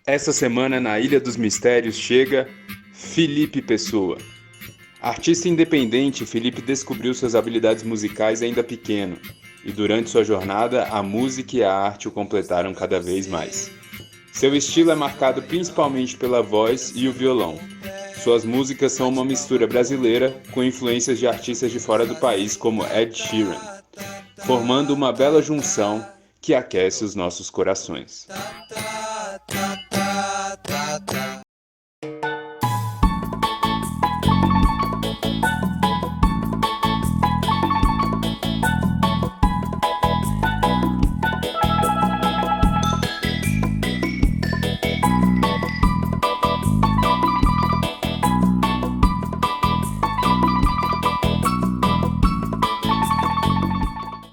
Essa semana na Ilha dos Mistérios chega Felipe Pessoa. Artista independente, Felipe descobriu suas habilidades musicais ainda pequeno, e durante sua jornada, a música e a arte o completaram cada vez mais. Seu estilo é marcado principalmente pela voz e o violão. Suas músicas são uma mistura brasileira com influências de artistas de fora do país como Ed Sheeran, formando uma bela junção que aquece os nossos corações.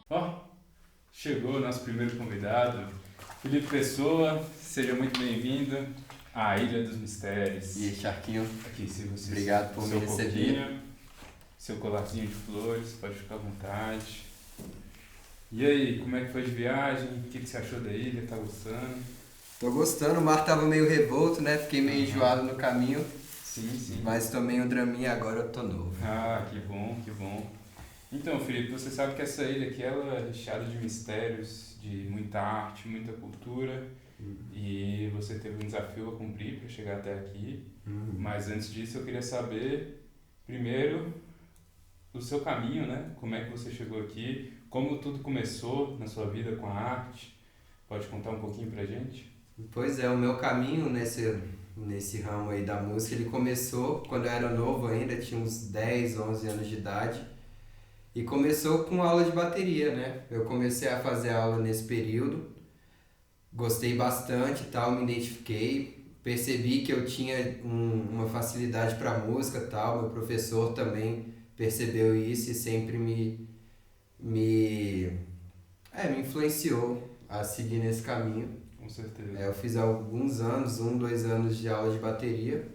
Ó, chegou o nosso primeiro convidado, Felipe Pessoa, seja muito bem-vindo à Ilha dos Mistérios. E aí, Charquinho, Aqui, se você obrigado por me receber. coquinho, seu colarzinho de flores, pode ficar à vontade. E aí, como é que foi de viagem? O que você achou da ilha? Tá gostando? Tô gostando, o mar tava meio revolto, né? Fiquei meio enjoado no caminho, Sim. mas tomei um draminha e agora eu tô novo. Ah, que bom, que bom. Então, Felipe, você sabe que essa ilha aqui ela é recheada de mistérios, de muita arte, muita cultura, e você teve um desafio a cumprir para chegar até aqui. Mas antes disso, eu queria saber, primeiro, o seu caminho, né? Como é que você chegou aqui? Como tudo começou na sua vida com a arte? Pode contar um pouquinho pra gente? Pois é, o meu caminho nesse ramo aí da música, ele começou quando eu era novo ainda, tinha uns 10, 11 anos de idade. E começou com aula de bateria, né? Eu comecei a fazer aula nesse período, gostei bastante e tal, me identifiquei, percebi que eu tinha uma facilidade para música e tal, meu professor também percebeu isso e sempre me, me influenciou a seguir nesse caminho. Com certeza. Eu fiz alguns anos, 2 anos de aula de bateria,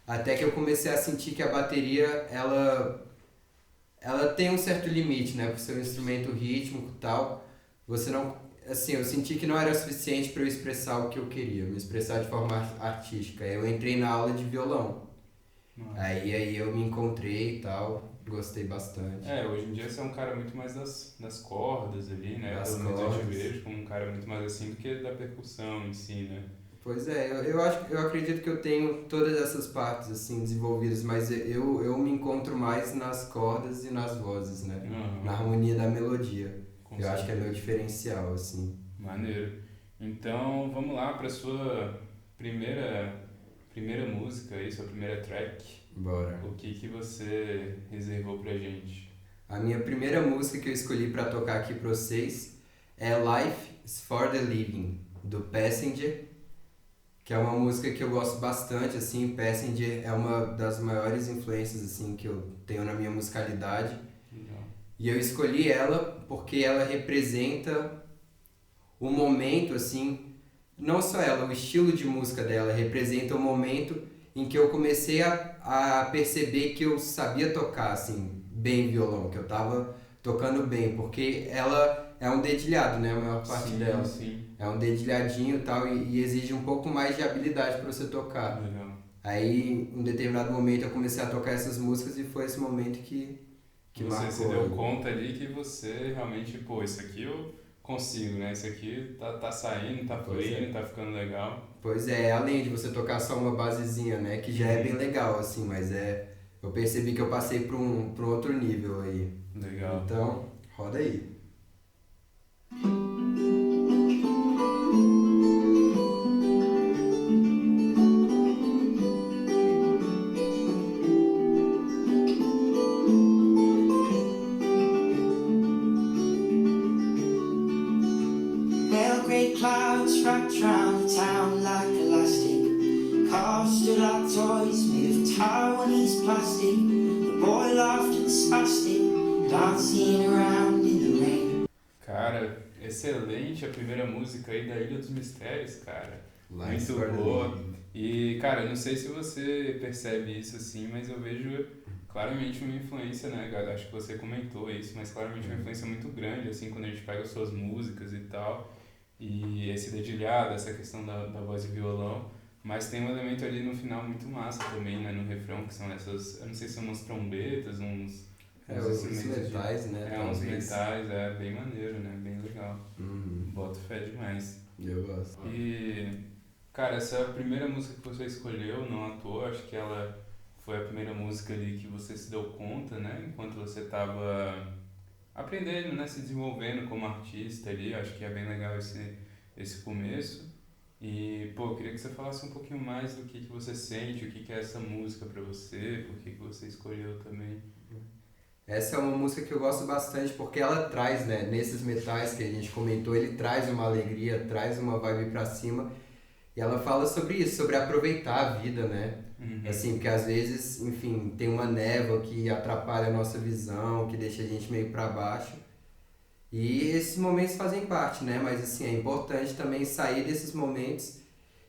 até que eu comecei a sentir que a bateria, ela tem um certo limite, né? Por ser um instrumento rítmico e tal, você não... Assim, eu senti que não era suficiente para eu expressar o que eu queria, me expressar de forma artística. Aí eu entrei na aula de violão. Nossa. Aí eu me encontrei e tal, gostei bastante. Hoje em dia você é um cara muito mais das cordas ali, né? Das Pelo menos eu te cordas. vejo como um cara muito mais assim do que da percussão em si, né? Pois é, eu acredito que eu tenho todas essas partes assim desenvolvidas, mas eu me encontro mais nas cordas e nas vozes, né? Na harmonia da melodia. Com Eu acho que é certeza. meu diferencial, assim. Maneiro. Então, vamos lá para sua primeira música aí, sua primeira track. Bora. O que você reservou pra gente? A minha primeira música que eu escolhi pra tocar aqui pra vocês é Life is for the Living, do Passenger, que é uma música que eu gosto bastante, assim. Passenger é uma das maiores influências, assim, que eu tenho na minha musicalidade. Legal. E eu escolhi ela porque ela representa o momento, assim, não só ela, o estilo de música dela representa o momento em que eu comecei a perceber que eu sabia tocar, assim, bem violão, que eu tava tocando bem, porque ela é um dedilhado, né, a maior parte dela. Sim. É um dedilhadinho e tal, e exige um pouco mais de habilidade para você tocar. Legal. Aí, em um determinado momento, eu comecei a tocar essas músicas e foi esse momento que Você marcou. se deu conta ali que você realmente, pô, isso aqui eu consigo, né? Isso aqui tá saindo, tá fluindo, tá ficando legal. Pois é, além de você tocar só uma basezinha, né, que já é bem legal, assim, mas eu percebi que eu passei para um outro nível aí. Legal. Então, roda aí. Well, great clouds wrapped round the town like elastic. Cars stood like toys made of Taiwanese plastic. The boy laughed and spastic, dancing around in the rain. Cara, excelente a primeira música aí da Ilha dos Mistérios, cara. Life Muito for the boa. Living. E, cara, eu não sei se você percebe isso assim, mas eu vejo claramente uma influência, né? Acho que você comentou isso, mas claramente uma influência muito grande, assim, quando a gente pega as suas músicas e tal. e esse dedilhado, essa questão da voz e violão, mas tem um elemento ali no final muito massa também, né, no refrão, que são essas, eu não sei se são umas trombetas, uns Os instrumentos metais, né? uns Talvez. metais, é bem maneiro, né, bem legal. Uhum. Boto fé demais. Eu gosto. E, cara, essa primeira música que você escolheu, não à toa, acho que ela foi a primeira música ali que você se deu conta, né, enquanto você tava aprendendo, né, se desenvolvendo como artista ali, acho que é bem legal esse começo. E, pô, eu queria que você falasse um pouquinho mais do que você sente, o que é essa música pra você, por que você escolheu também. Essa é uma música que eu gosto bastante porque ela traz, né, nesses metais que a gente comentou, ele traz uma alegria, traz uma vibe pra cima. E ela fala sobre isso, sobre aproveitar a vida, né? Assim, porque às vezes, enfim, tem uma névoa que atrapalha a nossa visão, que deixa a gente meio pra baixo. E esses momentos fazem parte, né? Mas assim, é importante também sair desses momentos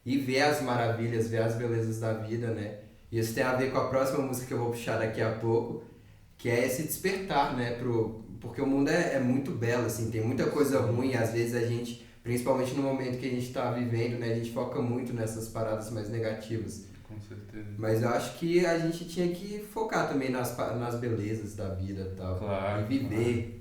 e ver as maravilhas, ver as belezas da vida, né? E isso tem a ver com a próxima música que eu vou puxar daqui a pouco, que é esse despertar, né? Porque o mundo é muito belo, assim, tem muita coisa ruim, às vezes a gente, principalmente no momento que a gente está vivendo, né? A gente foca muito nessas paradas mais negativas. Com certeza. Mas eu acho que a gente tinha que focar também nas belezas da vida e tal. Claro, E viver. claro.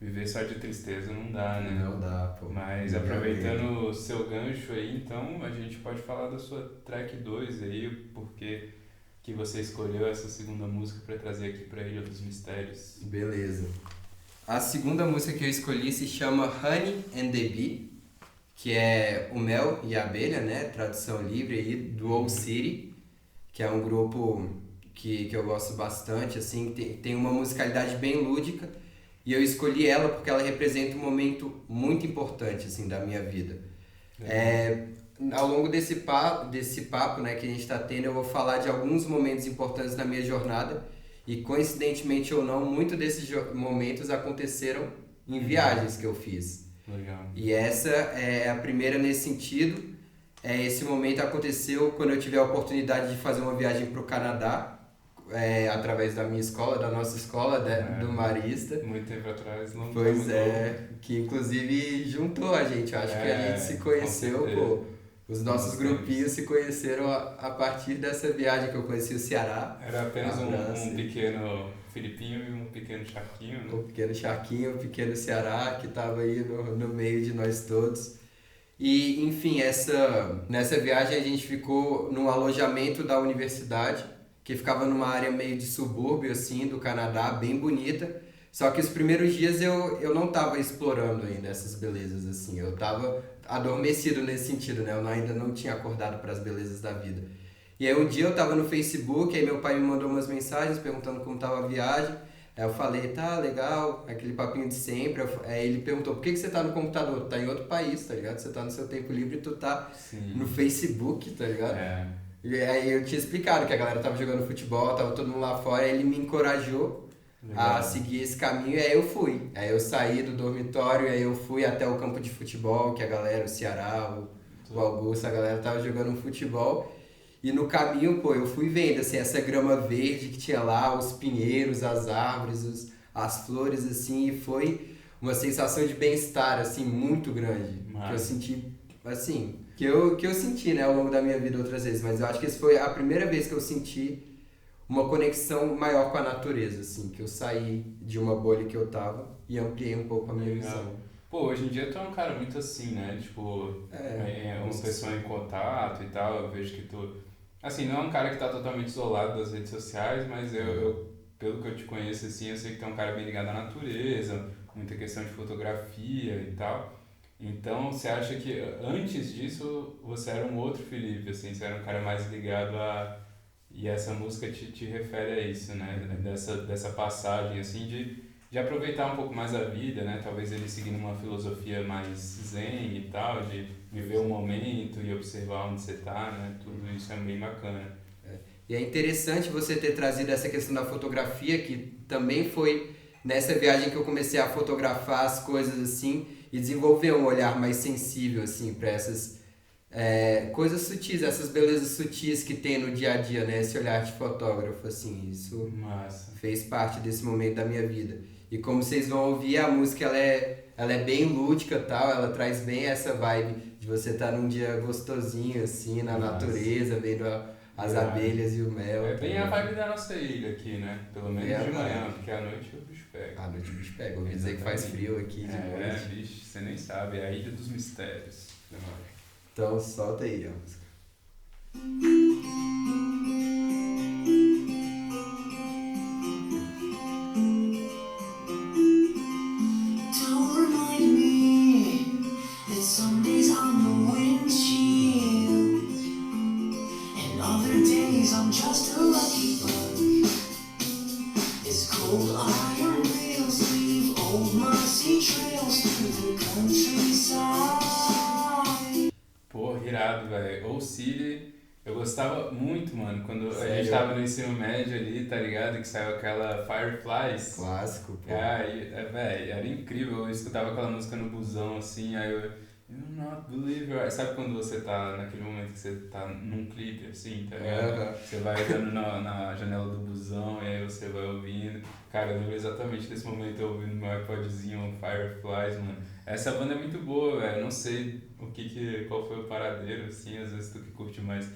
Viver só de tristeza não dá, né? Não dá, pô. Mas aproveitando o seu gancho aí, então, a gente pode falar da sua track 2 aí, porque que você escolheu essa segunda música para trazer aqui para Ilha dos Mistérios. Beleza. A segunda música que eu escolhi se chama Honey and the Bee, que é o mel e a abelha, né? Tradução livre aí, do Owl City, que é um grupo que eu gosto bastante, assim, tem uma musicalidade bem lúdica. E eu escolhi ela porque ela representa um momento muito importante, assim, da minha vida. Ao longo desse papo, né, que a gente está tendo, eu vou falar de alguns momentos importantes da minha jornada. E coincidentemente ou não, muitos desses momentos aconteceram em viagens que eu fiz. Legal. E essa é a primeira nesse sentido. Esse momento aconteceu quando eu tive a oportunidade de fazer uma viagem para o Canadá, através da minha escola, da nossa escola, do Marista. Muito tempo atrás, não. Pois que inclusive juntou a gente. Eu acho que a gente se conheceu, pô. Os nossos grupinhos se conheceram a partir dessa viagem que eu conheci o Ceará. Era apenas um pequeno Filipinho e um pequeno Charquinho, né? Um pequeno Charquinho, um pequeno Ceará que estava aí no meio de nós todos. E, enfim, nessa viagem a gente ficou num alojamento da universidade, que ficava numa área meio de subúrbio, assim, do Canadá, bem bonita. Só que os primeiros dias eu não estava explorando ainda essas belezas, assim. Eu estava adormecido nesse sentido, né? Eu ainda não tinha acordado para as belezas da vida. E aí um dia eu estava no Facebook, aí meu pai me mandou umas mensagens perguntando como estava a viagem. Aí eu falei, tá, legal, aquele papinho de sempre. Aí ele perguntou, por que você tá no computador? Tu tá em outro país, tá ligado? Você tá no seu tempo livre e tu tá no Facebook, tá ligado? E aí eu tinha explicado que a galera tava jogando futebol, tava todo mundo lá fora, aí ele me encorajou a seguir esse caminho, e aí eu fui. Aí eu saí do dormitório, aí eu fui até o campo de futebol, que a galera, o Ceará, o Augusto, a galera tava jogando futebol. E no caminho, pô, eu fui vendo, assim, essa grama verde que tinha lá, os pinheiros, as árvores, as flores, assim, e foi uma sensação de bem-estar, assim, muito grande. Que eu senti, assim, que eu senti, né, ao longo da minha vida outras vezes, mas eu acho que essa foi a primeira vez que eu senti uma conexão maior com a natureza, assim, que eu saí de uma bolha que eu tava e ampliei um pouco a minha visão. Pô, hoje em dia tu é um cara muito assim, né, tipo, uma pessoa em contato e tal, eu vejo que tu, assim, não é um cara que tá totalmente isolado das redes sociais, mas eu pelo que eu te conheço, assim, eu sei que tu é um cara bem ligado à natureza, muita questão de fotografia e tal. Então, você acha que antes disso você era um outro Felipe, assim, você era um cara mais ligado a... E essa música te refere a isso, né? Dessa passagem, assim, de aproveitar um pouco mais a vida, né? Talvez ele seguindo uma filosofia mais zen e tal, de viver o momento e observar onde você tá, né? Tudo isso é bem bacana. E é interessante você ter trazido essa questão da fotografia, que também foi nessa viagem que eu comecei a fotografar as coisas, assim, e desenvolver um olhar mais sensível, assim, para essas coisas sutis, essas belezas sutis que tem no dia a dia, né? Esse olhar de fotógrafo, assim, isso fez parte desse momento da minha vida. E como vocês vão ouvir, a música ela é bem lúdica e tal, ela traz bem essa vibe de você estar num dia gostosinho, assim, na natureza, vendo as abelhas e o mel. É bem a vibe da nossa ilha aqui, né? Pelo menos de manhã, porque à noite o bicho pega. À noite o bicho pega, ouvi dizer que faz frio aqui de noite. Bicho, você nem sabe, é a Ilha dos Mistérios. Então solta aí a música. Don't remind me that some days I'm the windshield and other days I'm just a lucky bug. It's cold iron rails leave old mossy trails through the countryside. Pô, irado, velho. Ou City, eu gostava muito, mano, quando a Sério? gente tava no ensino médio ali, tá ligado? Que saiu aquela Fireflies. Clássico, pô. Aí, velho, era incrível. Eu escutava aquela música no busão, assim, aí eu not believe it. Sabe quando você tá naquele momento que você tá num clipe, assim, tá ligado? Você vai olhando na janela do busão e aí você vai ouvindo. Cara, eu lembro exatamente desse momento eu ouvindo meu iPodzinho Fireflies, mano. Essa banda é muito boa, velho. Não sei qual foi o paradeiro, assim, às vezes tu que curte mais.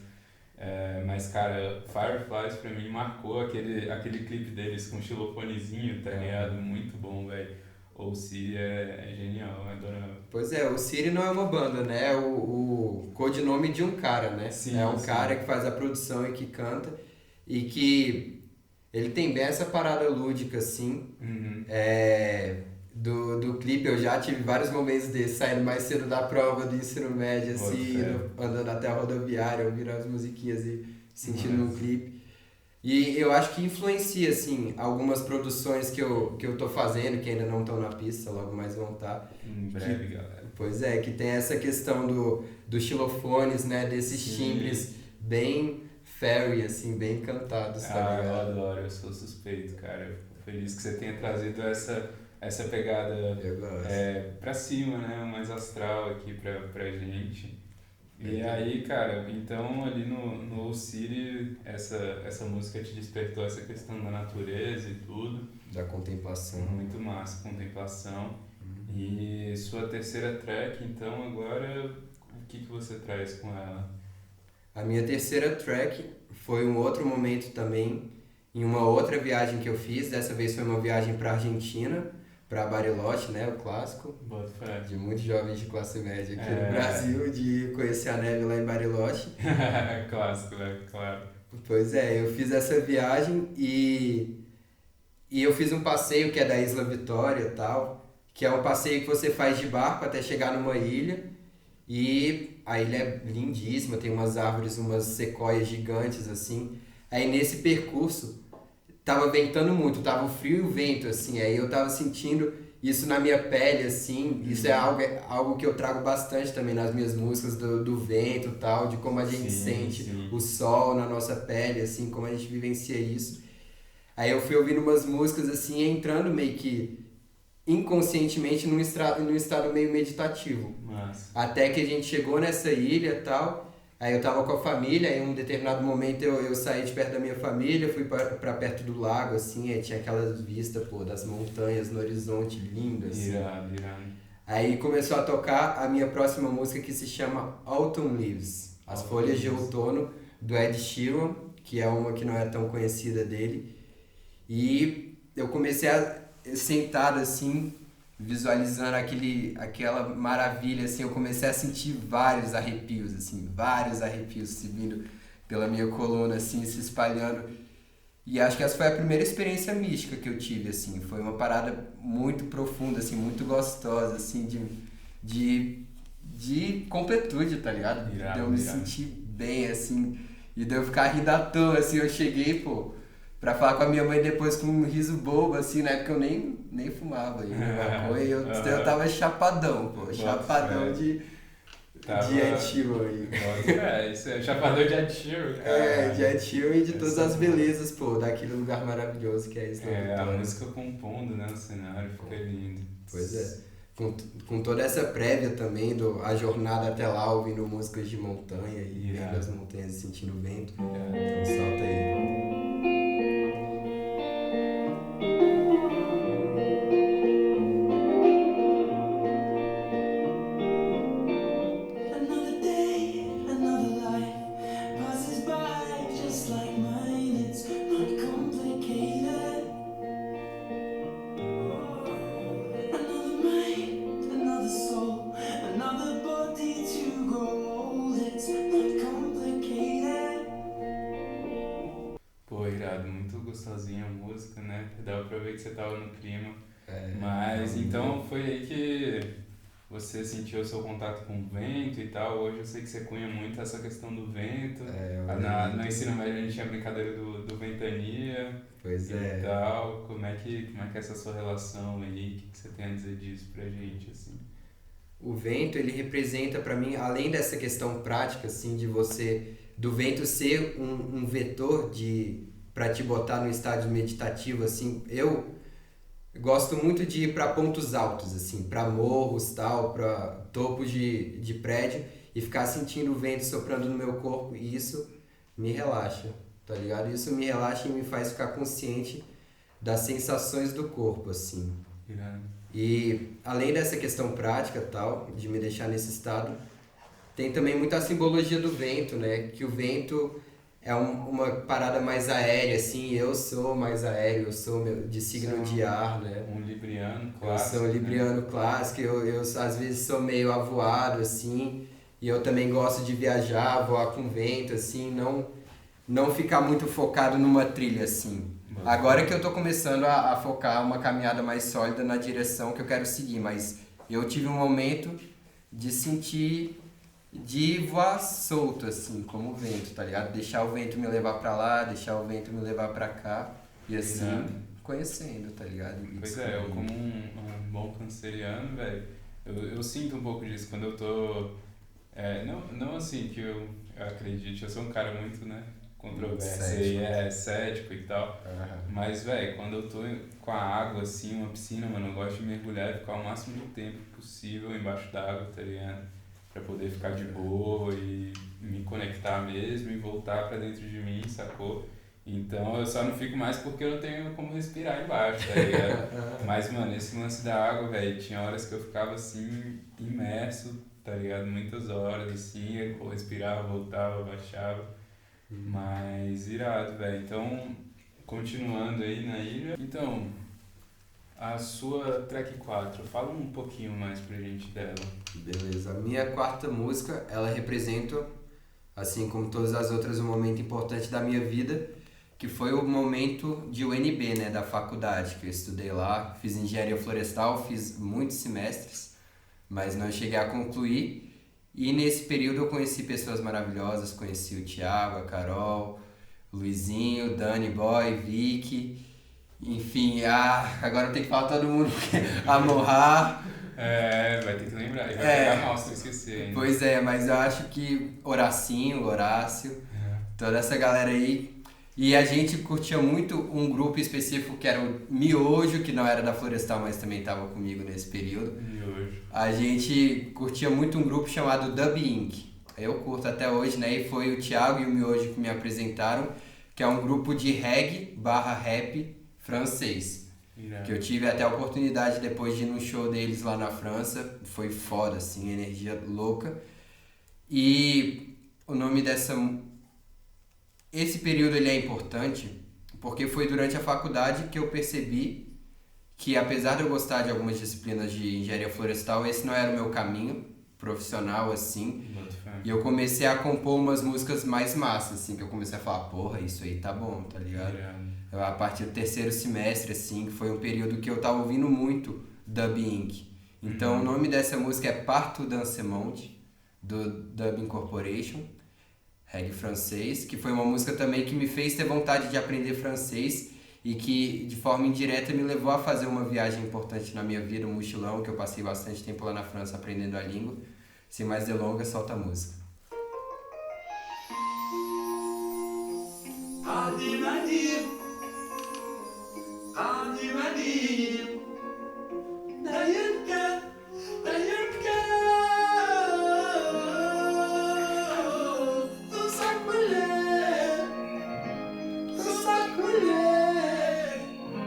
Mas, cara, Fireflies pra mim marcou aquele clipe deles com xilofonezinho, tá ligado? Muito bom, velho. Ou City é genial, eu adoro. Pois é, o City não é uma banda, né? É o codinome de um cara, né? Sim, é um sim. cara que faz a produção e que canta. E que ele tem bem essa parada lúdica, assim. Uhum. Do clipe eu já tive vários momentos desses, saindo mais cedo da prova do ensino médio, assim, andando até a rodoviária, ouvindo as musiquinhas e sentindo um clipe. E eu acho que influencia, assim, algumas produções que eu tô fazendo, que ainda não estão na pista, logo mais vão estar. Em breve, galera. Pois é, que tem essa questão dos xilofones, né, desses timbres bem fairy, assim, bem cantados, tá ligado? Eu adoro, eu sou suspeito, cara. Eu fico feliz que você tenha trazido essa pegada pra cima, né, mais astral aqui pra gente. E aí, cara, então ali no Old City, essa música te despertou essa questão da natureza e tudo. Da contemplação. Muito massa, contemplação. E sua terceira track, então, agora, o que você traz com ela? A minha terceira track foi um outro momento também, em uma outra viagem que eu fiz. Dessa vez foi uma viagem pra Argentina, pra Bariloche, né, o clássico. Bota fé. De muitos jovens de classe média aqui no Brasil, de conhecer a neve lá em Bariloche. Clássico, né? Claro. Pois é, eu fiz essa viagem e eu fiz um passeio que é da Isla Vitória e tal, que é um passeio que você faz de barco até chegar numa ilha, e a ilha é lindíssima, tem umas árvores, umas sequoias gigantes assim. Aí nesse percurso tava ventando muito, tava o frio e o vento, assim, aí eu tava sentindo isso na minha pele, assim. Isso é algo que eu trago bastante também nas minhas músicas, do vento e tal, de como a gente sente o sol na nossa pele, assim, como a gente vivencia isso. Aí eu fui ouvindo umas músicas, assim, entrando meio que inconscientemente num estado meio meditativo. Massa. Até que a gente chegou nessa ilha e tal. Aí eu tava com a família, aí em um determinado momento eu saí de perto da minha família, fui pra perto do lago, assim, aí tinha aquelas vistas, pô, das montanhas no horizonte, lindo, assim. Irado. Aí começou a tocar a minha próxima música, que se chama Autumn Leaves, As Folhas de Outono, do Ed Sheeran, que é uma que não é tão conhecida dele. E eu comecei sentado, assim, visualizando aquela maravilha, assim, eu comecei a sentir vários arrepios subindo pela minha coluna, assim, se espalhando. E acho que essa foi a primeira experiência mística que eu tive, assim, foi uma parada muito profunda, assim, muito gostosa, assim, de completude, tá ligado? De eu me sentir bem, assim, e de eu ficar rindo à toa, assim, eu cheguei, pô, pra falar com a minha mãe depois com um riso bobo, assim, na época eu nem fumava maconha, e eu tava chapadão, pô, chapadão de Ed Sheeran aí. Isso é chapadão de Ed Sheeran, cara. De Ed Sheeran e de todas as belezas, pô, daquele lugar maravilhoso que é isso. A música compondo, né, o cenário, fica lindo. Pois é. Com toda essa prévia também, a jornada até lá, ouvindo músicas de montanha e vendo as montanhas e sentindo o vento. Então solta aí. você tava no clima. Mas então foi aí que você sentiu o seu contato com o vento e tal. Hoje eu sei que você cunha muito essa questão do vento. No ensino médio a gente tinha a brincadeira do ventania. Pois e é. tal. Como é que é essa sua relação aí? O que você tem a dizer disso pra gente, assim? O vento, ele representa pra mim, além dessa questão prática, assim, do vento ser um vetor pra te botar no estado meditativo, assim, eu gosto muito de ir pra pontos altos, assim, pra morros, tal, pra topos de prédio e ficar sentindo o vento soprando no meu corpo, e isso me relaxa, tá ligado? Isso me relaxa e me faz ficar consciente das sensações do corpo, assim. E além dessa questão prática, tal, de me deixar nesse estado, tem também muita simbologia do vento, né? Que o vento é uma parada mais aérea, assim, eu sou mais aéreo, eu sou de signo de ar, né? Um libriano clássico. Eu sou um libriano clássico, eu às vezes sou meio avoado, assim, e eu também gosto de viajar, voar com vento, assim, não ficar muito focado numa trilha, assim. Agora que eu tô começando a focar uma caminhada mais sólida na direção que eu quero seguir, mas eu tive um momento de sentir, de voar solto, assim, como o vento, tá ligado? Deixar o vento me levar pra lá, deixar o vento me levar pra cá, e assim, conhecendo, tá ligado? Pois é, eu como um bom canceriano, velho, eu sinto um pouco disso quando eu tô... não assim que eu acredite, eu sou um cara muito, né, controverso e cético e tal, mas, velho, quando eu tô com a água, assim, uma piscina, mano, eu gosto de mergulhar e ficar o máximo de tempo possível embaixo d'água, tá ligado? Pra poder ficar de boa e me conectar mesmo e voltar pra dentro de mim, sacou? Então eu só não fico mais porque eu não tenho como respirar embaixo, tá ligado? Mas, mano, esse lance da água, velho, tinha horas que eu ficava assim, imerso, tá ligado? Muitas horas, assim, eu respirava, voltava, baixava. Mas irado, velho. Então, continuando aí na ilha. Então, a sua track 4, fala um pouquinho mais pra gente dela. Beleza. A minha quarta música, ela representa, assim como todas as outras, um momento importante da minha vida, que foi o momento de UNB, né, da faculdade, que eu estudei lá, fiz engenharia florestal, fiz muitos semestres, mas não cheguei a concluir. E nesse período eu conheci pessoas maravilhosas, conheci o Thiago, a Carol, o Luizinho, Dani Boy, Vicky, enfim, agora eu tenho que falar todo mundo, a Morrar. Vai ter que lembrar, e vai pegar mal se eu esquecer ainda. Pois é, mas eu acho que Horacinho, Horácio, toda essa galera aí. E a gente curtia muito um grupo específico que era o Miojo, que não era da Florestal, mas também estava comigo nesse período. Miojo. A gente curtia muito um grupo chamado Dub Inc. Eu curto até hoje, né? E foi o Thiago e o Miojo que me apresentaram, que é um grupo de reggae/rap francês. Que eu tive até a oportunidade depois de ir no show deles lá na França. Foi foda, assim, energia louca. E o nome esse período ele é importante porque foi durante a faculdade que eu percebi que, apesar de eu gostar de algumas disciplinas de engenharia florestal, esse não era o meu caminho profissional, assim. E eu comecei a compor umas músicas mais massas, assim, que eu comecei a falar, porra, isso aí tá bom, tá ligado? A partir do terceiro semestre, assim, que foi um período que eu tava ouvindo muito Dub Inc. Então o nome dessa música é Partout dans ce monde, do Dub Incorporation, reggae francês, que foi uma música também que me fez ter vontade de aprender francês e que, de forma indireta, me levou a fazer uma viagem importante na minha vida, um mochilão, que eu passei bastante tempo lá na França aprendendo a língua. Sem mais delongas, solta a música.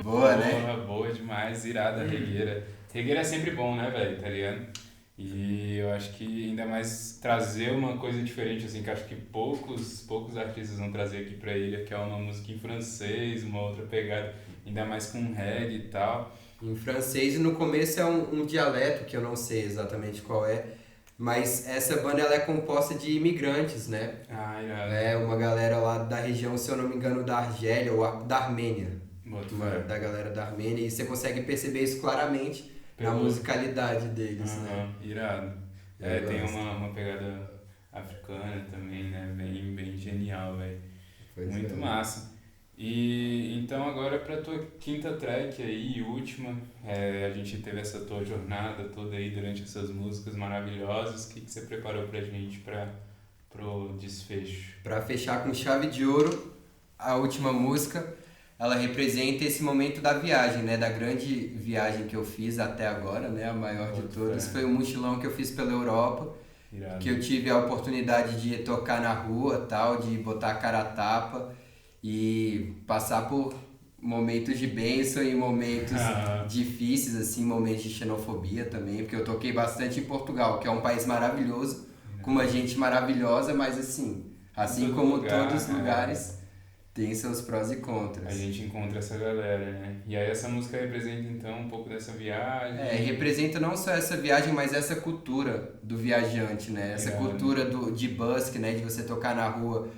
Boa, né? Boa demais, irada, regueira. Regueira é sempre bom, né, velho, tá ligado? E eu acho que ainda mais trazer uma coisa diferente, assim, que acho que poucos artistas vão trazer aqui pra ilha, que é uma música em francês, uma outra pegada, ainda mais com reggae e tal. Em francês, e no começo é um dialeto, que eu não sei exatamente qual é, mas essa banda ela é composta de imigrantes, né? Ah, irado. É uma galera lá da região, se eu não me engano, da Argélia ou da Armênia. da galera da Armênia, e você consegue perceber isso claramente na musicalidade deles, né? Irado. Eu Tem gosto. uma pegada africana também, né? Bem genial, velho. Pois Muito é. massa. E então agora pra tua quinta track aí, e última, a gente teve essa tua jornada toda aí durante essas músicas maravilhosas. O que você preparou pra gente pro desfecho? Pra fechar com chave de ouro, a última música, ela representa esse momento da viagem, né? Da grande viagem que eu fiz até agora, né? A maior de todas. Foi um mochilão que eu fiz pela Europa, Irado. que eu tive a oportunidade de tocar na rua, tal, de botar a cara a tapa e passar por momentos de bênção e momentos difíceis, assim, momentos de xenofobia também, porque eu toquei bastante em Portugal, que é um país maravilhoso, com uma gente maravilhosa, mas assim Todo como lugar, todos os lugares, tem seus prós e A contras. gente encontra essa galera, né? E aí essa música representa então um pouco dessa viagem. Representa não só essa viagem, mas essa cultura do viajante, né? Essa cultura de busk, né? De você tocar na rua.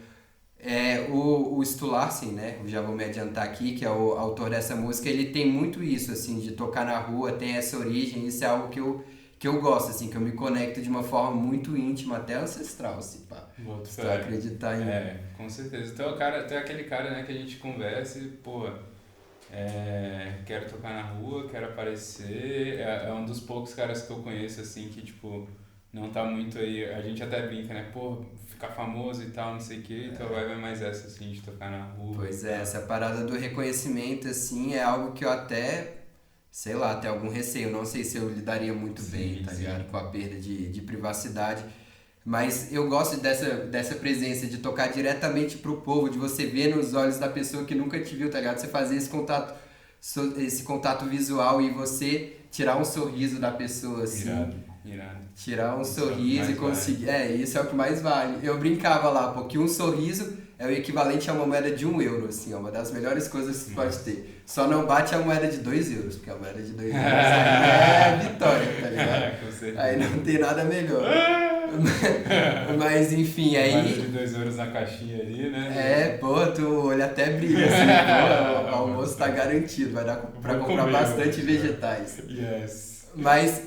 O Stu Larsen, né? Eu já vou me adiantar aqui, que é o autor dessa música, ele tem muito isso, assim, de tocar na rua, tem essa origem, isso é algo que eu gosto, assim, que eu me conecto de uma forma muito íntima, até ancestral, se pá. Se tu acreditar em... Com certeza. Tu é aquele cara, né, que a gente conversa e, pô, quero tocar na rua, quero aparecer. É um dos poucos caras que eu conheço, assim, que, tipo, não tá muito aí. A gente até brinca, né, pô, ficar famoso e tal, não sei o quê, então vai ver mais essa, assim, de tocar na rua. Pois é, essa parada do reconhecimento, assim, é algo que eu até, sei lá, até algum receio. Não sei se eu lidaria muito bem, tá ligado? Com a perda de privacidade. Mas eu gosto dessa presença, de tocar diretamente pro povo, de você ver nos olhos da pessoa que nunca te viu, tá ligado? Você fazer esse contato visual e você tirar um sorriso da pessoa, assim. Irado. Tirar um Isso sorriso e conseguir... Isso é o que mais vale. Eu brincava lá, porque um sorriso é o equivalente a uma moeda de €1, assim, é uma das melhores coisas que você pode ter. Só não bate a moeda de €2, porque a moeda de €2 aí é vitória, tá ligado? Com certeza. Aí não tem nada melhor. Mas enfim, aí... Mais de €2 na caixinha ali, né? Tu olha até brilha, assim, o almoço tá garantido, vai dar pra comprar bastante vegetais. Yes. Mas,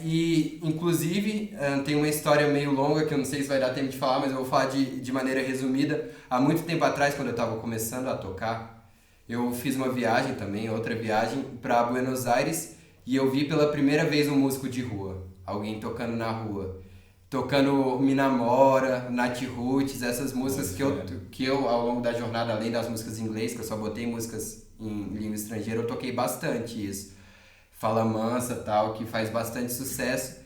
inclusive, tem uma história meio longa que eu não sei se vai dar tempo de falar, mas eu vou falar de maneira resumida. Há muito tempo atrás, quando eu estava começando a tocar, eu fiz uma viagem também, outra viagem, para Buenos Aires, e eu vi pela primeira vez um músico de rua, alguém tocando na rua. Tocando Me Namora, Nat Roots, essas músicas que eu, ao longo da jornada, além das músicas em inglês, que eu só botei músicas em língua estrangeira, eu toquei bastante isso. Fala Mansa, tal, que faz bastante sucesso.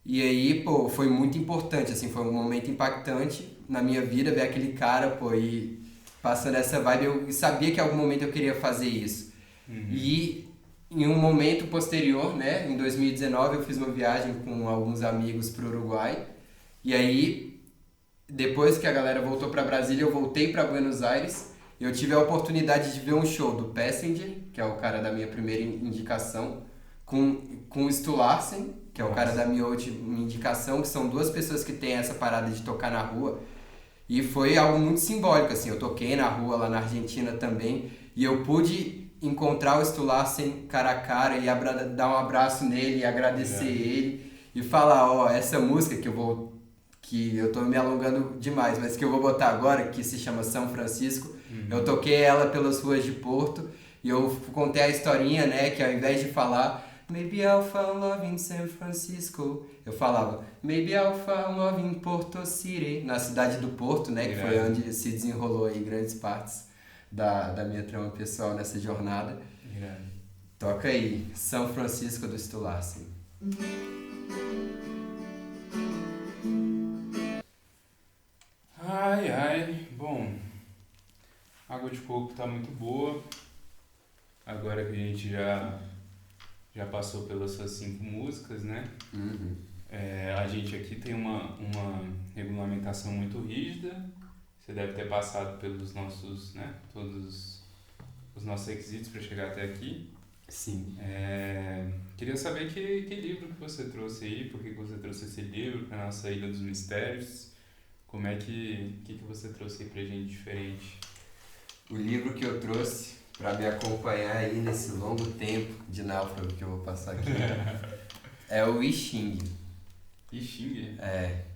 E aí, pô, foi muito importante, assim, foi um momento impactante na minha vida ver aquele cara, pô, e passando essa vibe, eu sabia que em algum momento eu queria fazer isso. E em um momento posterior, né, em 2019, eu fiz uma viagem com alguns amigos pro Uruguai. E aí, depois que a galera voltou pra Brasília, eu voltei pra Buenos Aires. Eu tive a oportunidade de ver um show do Passenger, que é o cara da minha primeira indicação, com o Stu Larsen, que é o cara da minha última indicação, que são duas pessoas que têm essa parada de tocar na rua. E foi algo muito simbólico, assim, eu toquei na rua lá na Argentina também, e eu pude encontrar o Stu Larsen cara a cara e dar um abraço nele e agradecer ele, e falar, essa música que eu tô me alongando demais, mas que eu vou botar agora, que se chama São Francisco, eu toquei ela pelas ruas de Porto, e eu contei a historinha, né, que ao invés de falar Maybe I'll fall love in San Francisco, eu falava Maybe I'll fall love in Porto City, na cidade do Porto, né, que foi onde se desenrolou aí grandes partes da minha trama pessoal nessa jornada. Toca aí, São Francisco do Stu Larsen. Bom, a água de coco tá muito boa. Agora que a gente já passou pelas suas 5 músicas, né? A gente aqui tem uma regulamentação muito rígida. Você deve ter passado pelos nossos, né? Todos os nossos requisitos para chegar até aqui. Sim. Queria saber que livro que você trouxe aí, por que você trouxe esse livro para nossa Ilha dos Mistérios. Como é que você trouxe aí pra gente diferente? O livro que eu trouxe Pra me acompanhar aí nesse longo tempo de náufrago que eu vou passar aqui, é o I Ching. I Ching?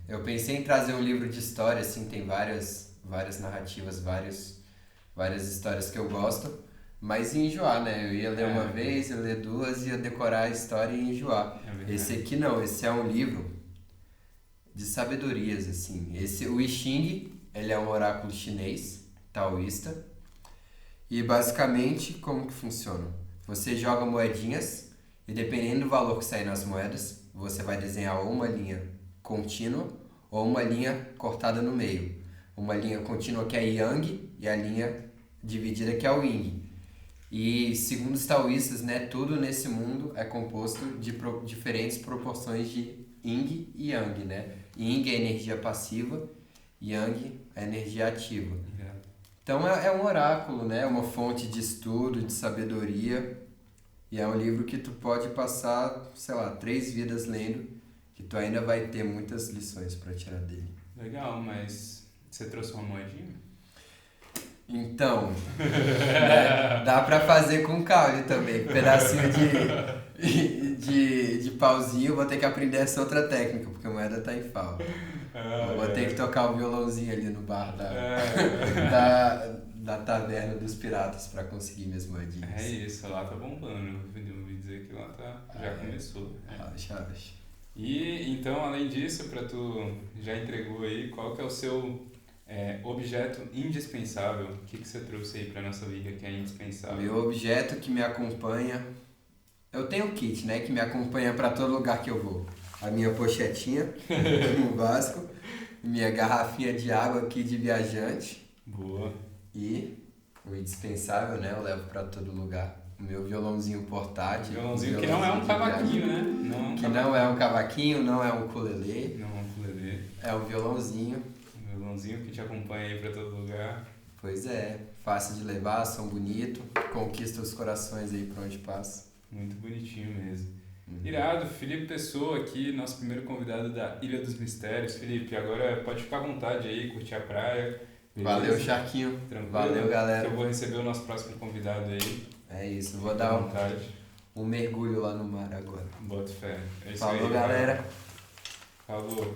Eu pensei em trazer um livro de história, assim, tem várias narrativas, várias histórias que eu gosto, mas ia enjoar, né? Eu ia ler uma vez, ia ler duas, ia decorar a história e ia enjoar. Esse aqui não, esse é um livro de sabedorias, assim. O I Ching, ele é um oráculo chinês, taoísta, e basicamente, como que funciona? Você joga moedinhas e dependendo do valor que sair nas moedas, você vai desenhar ou uma linha contínua ou uma linha cortada no meio. Uma linha contínua que é Yang e a linha dividida que é o Yin. E segundo os taoístas, né, tudo nesse mundo é composto de diferentes proporções de Yin e Yang, né? Yin é energia passiva, Yang é energia ativa. Então é um oráculo, né? Uma fonte de estudo, de sabedoria. E é um livro que tu pode passar, 3 vidas lendo, que tu ainda vai ter muitas lições para tirar dele. Legal, mas você trouxe uma moedinha? Então, né? Dá pra fazer com caule também. Um pedacinho de pauzinho, vou ter que aprender essa outra técnica, porque a moeda tá em falta. Vou ter que tocar o violãozinho ali no bar da taverna dos piratas pra conseguir minhas moedinhas. É isso, lá tá bombando. Eu ouvi dizer que lá já começou. Acha. E então, além disso, tu já entregou aí, qual que é o seu objeto indispensável? O que você trouxe aí pra nossa liga que é indispensável? Meu objeto que me acompanha... Eu tenho um kit, né, que me acompanha pra todo lugar que eu vou. A minha pochetinha, no básico, minha garrafinha de água aqui de viajante. Boa. E o indispensável, né, eu levo pra todo lugar. O meu violãozinho portátil. Violãozinho que não é um cavaquinho, né? Não é um cavaquinho, não é um ukulele. Não é um ukulele. É um violãozinho. Um violãozinho que te acompanha aí pra todo lugar. Pois é, fácil de levar, som bonito, conquista os corações aí por onde passa. Muito bonitinho mesmo. Irado, Felipe Pessoa aqui, nosso primeiro convidado da Ilha dos Mistérios. Felipe, agora pode ficar à vontade aí, curtir a praia. Beleza? Valeu, Charquinho. Tranquilo. Valeu, galera. Que eu vou receber o nosso próximo convidado aí. É isso, vou dar vontade. Um mergulho lá no mar agora. Bota fé. É isso. Falou, aí, galera. Falou.